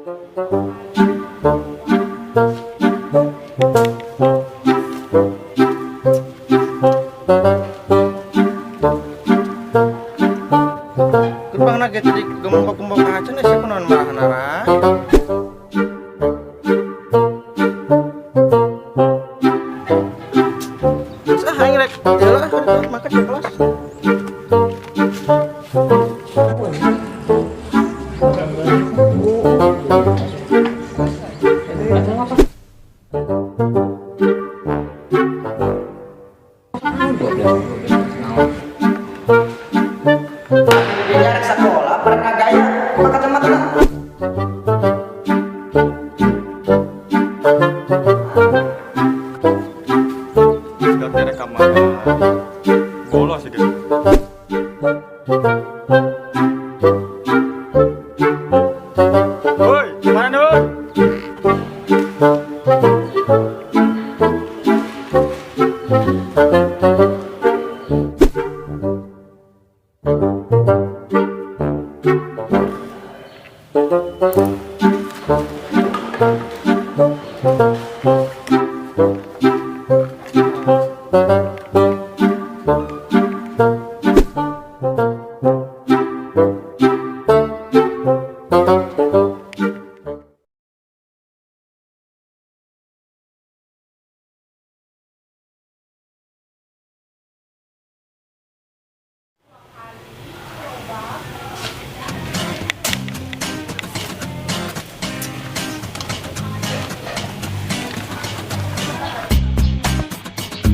Gerbang na gitu di gembok-gembok aja nih siapa non marahan arah. Sah aing rek jalan makan di kelas. Dia rek sekolah pernah gaya maka teman-teman. Sudah rekaman. Bolos sih dia. Woi, mana woi?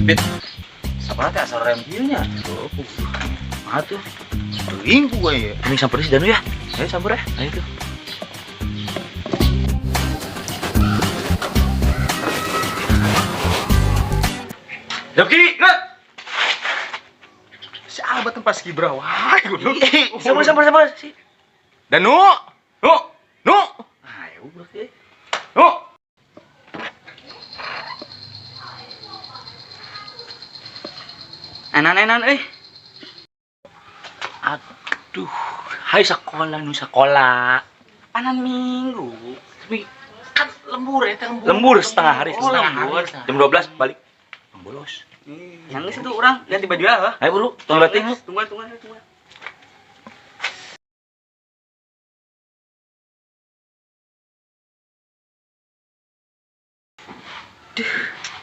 Bit, sama teh asal rem dieunya. Mah tuh. Teuing ku gue ya. Ini samperin si Danu ya. Ayo samper ya. Ayo tuh. Yogi, lihat. Si Abah tempat skibra wae goblok. Samper si. Danu. Nu. Ayo berarti. Nu. Enan aduh, hai sekolah nu sekolah. Panan minggu. Tapi kan lembur ya, lembur setengah hari, lembur. Jam 12 balik. Bolos. Yang itu orang ganti baju ya. Ayo buru, tunggu latih. Tunggu.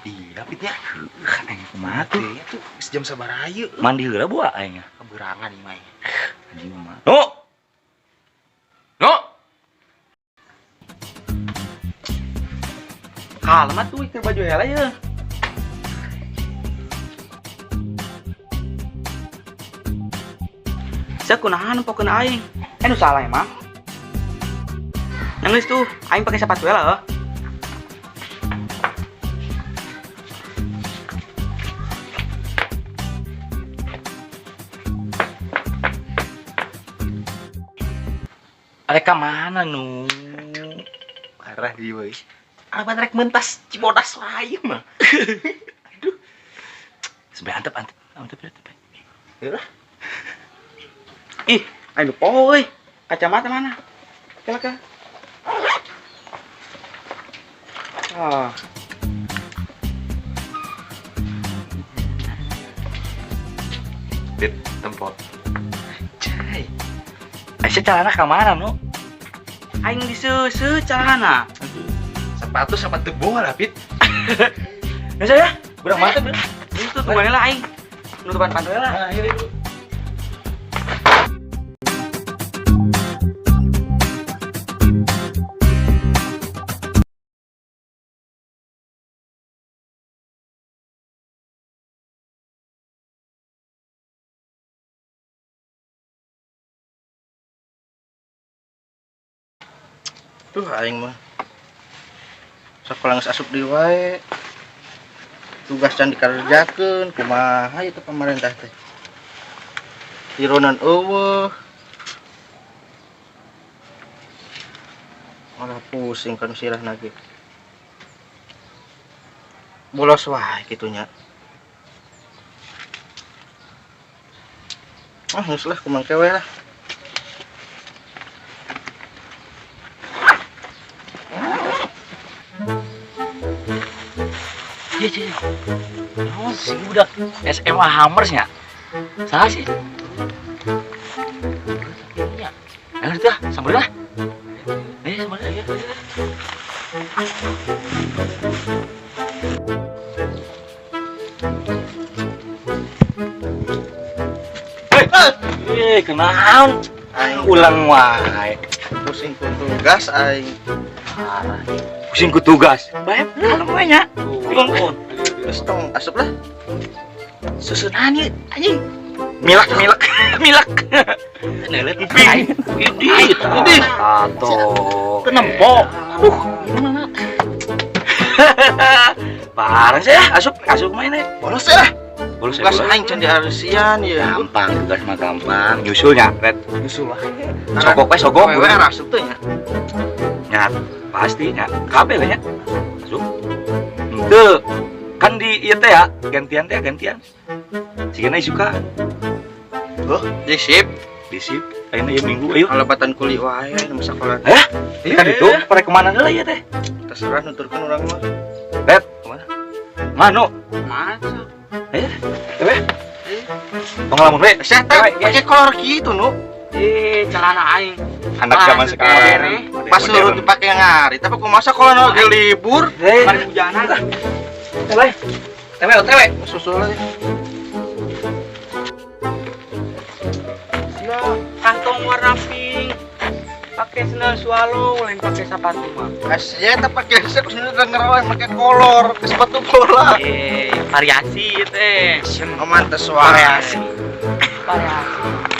Iya, Pit ya. Kan aing kumaha tuh? Itu sejam sabaraha Mandi heula bu aing. keberangan nih mai. Anjing mah. Nu. Kalma tuh itu baju hela ya. Saya kunahan pokeun aing. Nu salah emang. Yang tuh aing pakai sepatu hela. Reka mana nu? Arah di woi. Apa rek mentas Cibodas wae mah. Aduh. Sebenarnya antep. Ya. Ih, ayo lupa woi. Kacamata mana? Kelaka. Ah. Bit tempot. Cai. Aisyah celana ke mana nu? Aing diseuseut celana. Sepatu sama tebung lah, Pit. Ya saya, kurang mantep ya. Itu tungguan lah aing. Nutupan pantu lah. Nah, ini dulu. Tuh aing mah. Sakola geus asup deui wae. Tugas can dikerjakeun kumaha itu pemerintah teh. Ironan eueuh. Malah pusing kan sirah lagi. Bolos wae kitunya. Ah, geus lah kumangke we lah. Cie. Oh, si budak SMA Hammers nya. Salah sih. Ya. Ayo dah, sambil lah. Sambil ya. Kenaon? Ulang wae. Pusing ku tugas aing. Pusing ku tugas. Bae, kalem we nya. Pilon. Terus tong asup lah. Susunan ieu anjing. Milak. Neuleut emping. Idih. Atuh. Teu nempo. Aduh, gimana? Parah sih ya, asup main deh. Bolos lah. Bolos Tugas aing can dihareusian ya. gampang, tugas mah gampang. Nyusulnya, Red. Nyusul lah. Sogok. Wewe asup teh nya. Nya, pasti nya. Kabeh we nya. Asup. Teu kan di ieu teh ya, gantian. Sigana suka Oh, disip. disip. Ayeuna ieu minggu ayo. Alabatan kuli wae nu sakola. Kan itu pada kemana heula ieu teh? Terserah nuturkeun urang mah. Red, kemana? Mano? Mana? Tebe? Pengalaman we. Saya pakai kolor gitu nu. Celana aing. Anak zaman sekarang. Pas suruh dipakai ngari, tapi kok masa kalau lagi libur? Mari hujanan lah. Tewe. Susul aja. Kantong warna pink. Pakai sandal swallow, lain pakai sepatu mah. Asyik tak pakai sek sini ngerawan pakai kolor, ke sepatu bola. Variasi teh. Aman tes variasi. Variasi.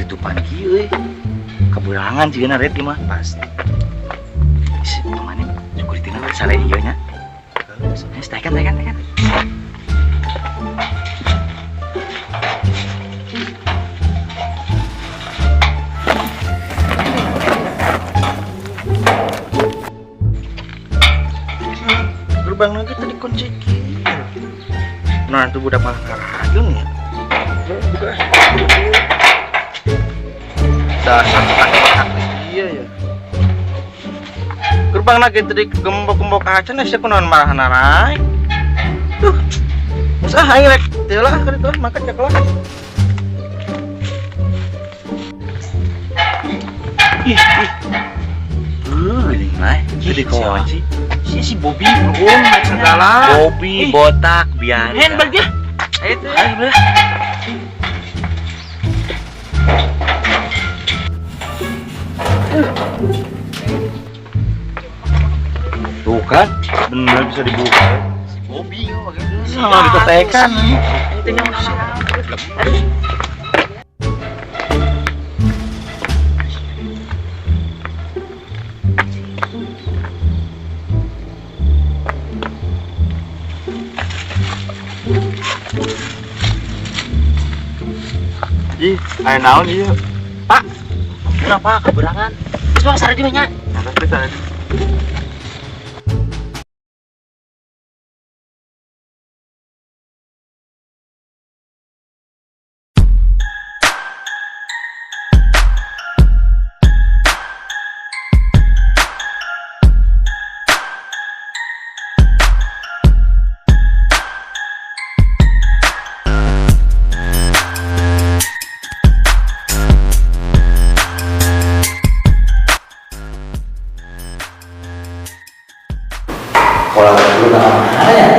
Tutupan kieu euy. Kaburangan jigana red mah pasti. Isi kemana? Security-na sare ieu nya. Tekan. Gerbang lagi tadi kunci. Nah, itu budak malah ngarajun ya. Buka. Dasar kakek iya ya. Gerbang lagi tadi gembok kaca nih siapa non marah narai. Tuh, usah aing rek, teu lah ka ditu makan cek lah. Ini mah jadi kawan sih. Si Bobby Segala. Bobby botak biar. handbag dia. Itu. Ayo belah. Tuh kan, benar bisa dibuka. Bobby Sama diketekan. Itu yang Ih, ayo naon ieu? Pak, kenapa keberangan? Terus sare di mana? Nah, terus ada. Kalau dulu mana ya?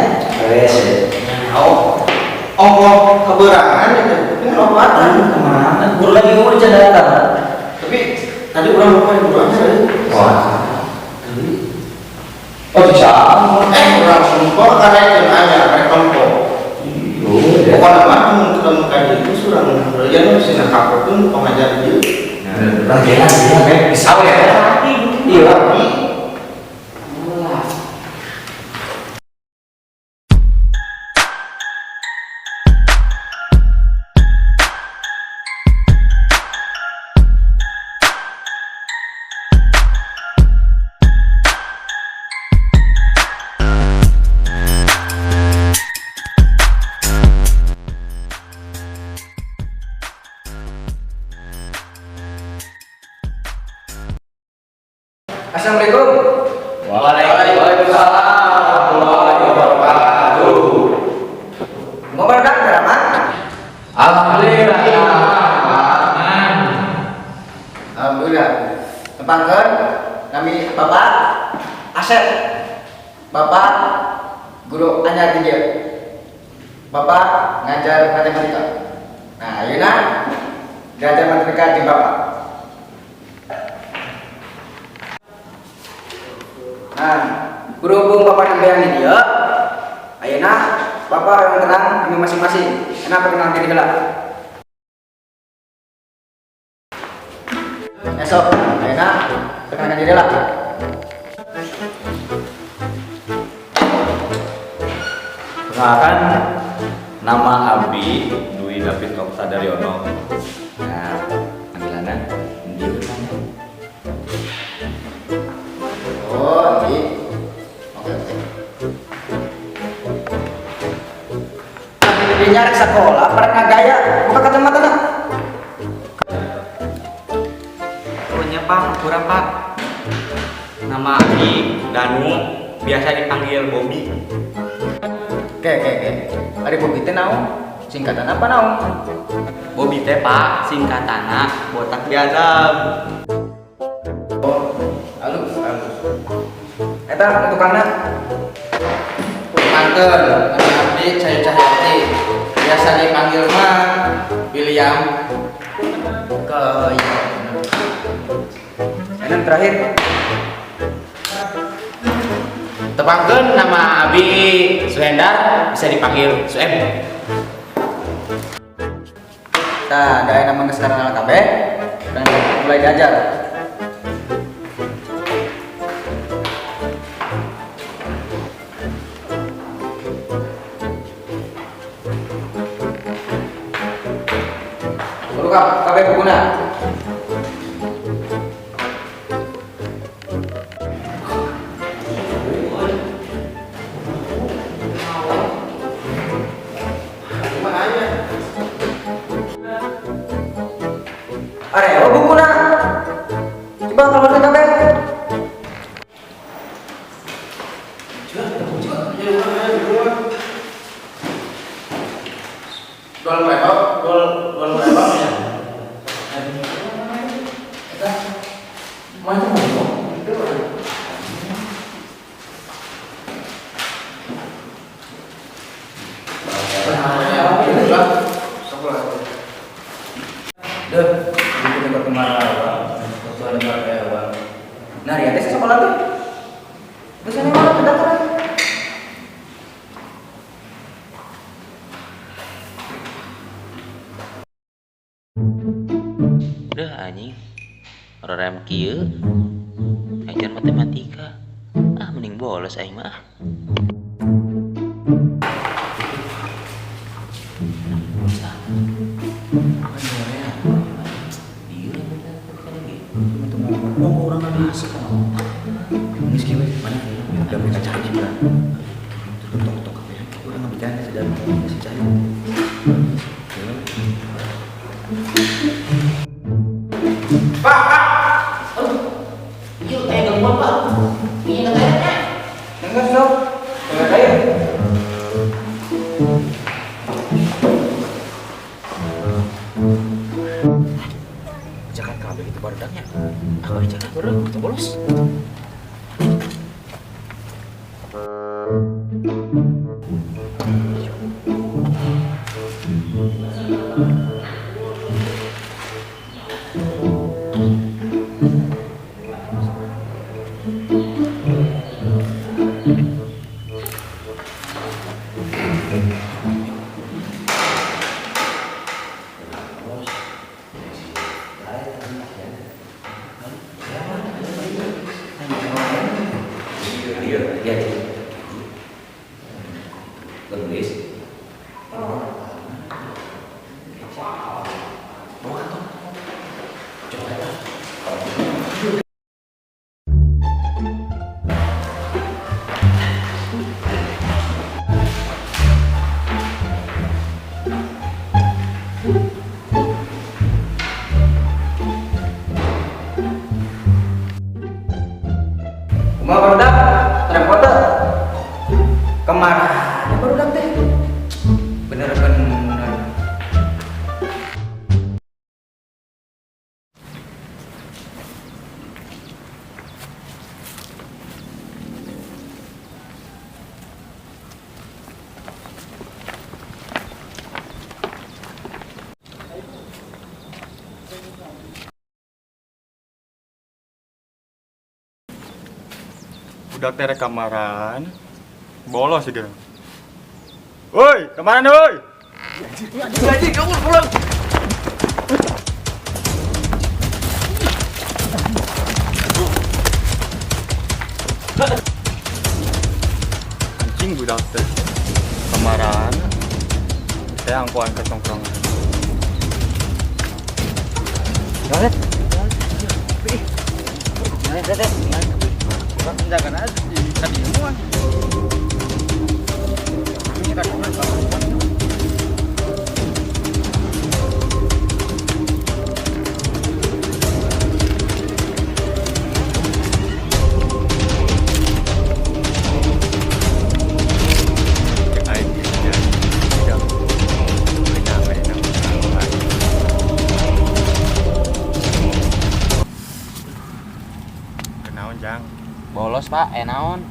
Wes. Oh, keberangan itu. Ini obatan. Kemana? Guru lagi mau data. Tapi tadi ulang lupa yang kurang sih. Wah. Oh bisa. Ulang lupa karena itu aja rekompo. Pokoknya mah ketemu kaji itu surang ya sih nak pun pengajar itu. Rangkaian dia kayak bisa ya. Iya. Assalamualaikum. Waalaikumsalam warahmatullahi wabarakatuh. Mau berdak berapa? Alhamdulillah ya aman. Alhamdulillah. Tepangkan kami Bapak Asep. Bapak guru anyar dia. Bapak ngajar matematika. Nah, ayeuna ngajar matematika di Bapak. Nah, berhubung Bapak yang dia, ayeuna Bapak yang tenang kami masing-masing. Kenapa kenal diri heula? Esok, ayeuna kenalkan diri lah. Perkenalkan, nama Abi Dwi David Okta Daryono. Nah, panggilannya Ndiu. Oh, iya. Oke. Dia nyari sekolah, pernah gaya, buka kacamata nak. Punya Pak, kurang Pak. Nama Abi Danu, biasa dipanggil Bobby. Oke. Ari Bobi teh naon? Singkatan apa naon? Bobby teh Pak, singkatanna botak biadab. Oh, halus. Eta tukangna manten, nama abdi Cahyati. Biasa dipanggil mah William. Enak terakhir. Tepangkeun nama Abi Suhendar, bisa dipanggil Suem. Nah, ada nama sekarang ala kabeh dan mulai diajar. Buka kabeh bukuna. Are, bukuna. Coba keluarkan kabeh. Gol ya. Nah, ya tes sekolah tuh. Terus ini mana pendaftaran? Udah anjing rem kieu ngajar matematika mending bolos aing mah. Enggak, Sob. Enggak kayak. Jangan kabel itu bardaknya. Aku jangan bro, kita bolos. Kumaha barudak? Terang foto. Kemana barudak teh? Bener-bener. Udah tere kamaran, bolos gitu. Woi, kemana woi? Anjing budak teh. Kamaran, saya angkuhan ke tongkrongan. Penjagaan aja di tadi semua. Ini kan Kenaon jang? Bolos pak, naon?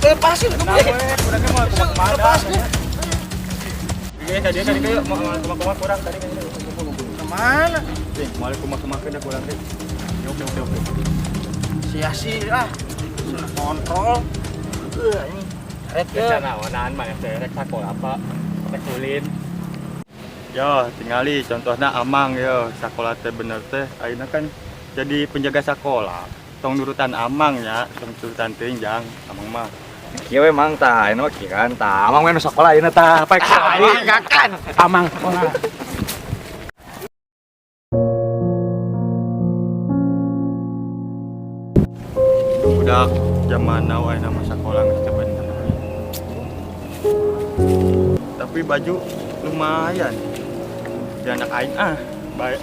lepasin Udahnya mau kemana? Iya tadi kayak mau kemana kurang tadi kan. kemana? Mau kemana ke dah kurang deh. Oke. Sia-sia sudah kontrol. Ini red Rencana wanaan mah saya rek sakol apa? Pakai sulin. Yo, tingali contohnya Amang yo, sakola teh bener teh. Ayeuna kan jadi penjaga sekolah. Tong nurutan Amang ya, tong nurutan teuing jang Amang mah. Kieu emang tah, anu kieu kan tah. Amang mah nu sakola ayeuna tah. Apa kan amang sekolah. Budak zaman now ayeuna mah sakola geus teu bener. Tapi baju lumayan. Di anak aing baik.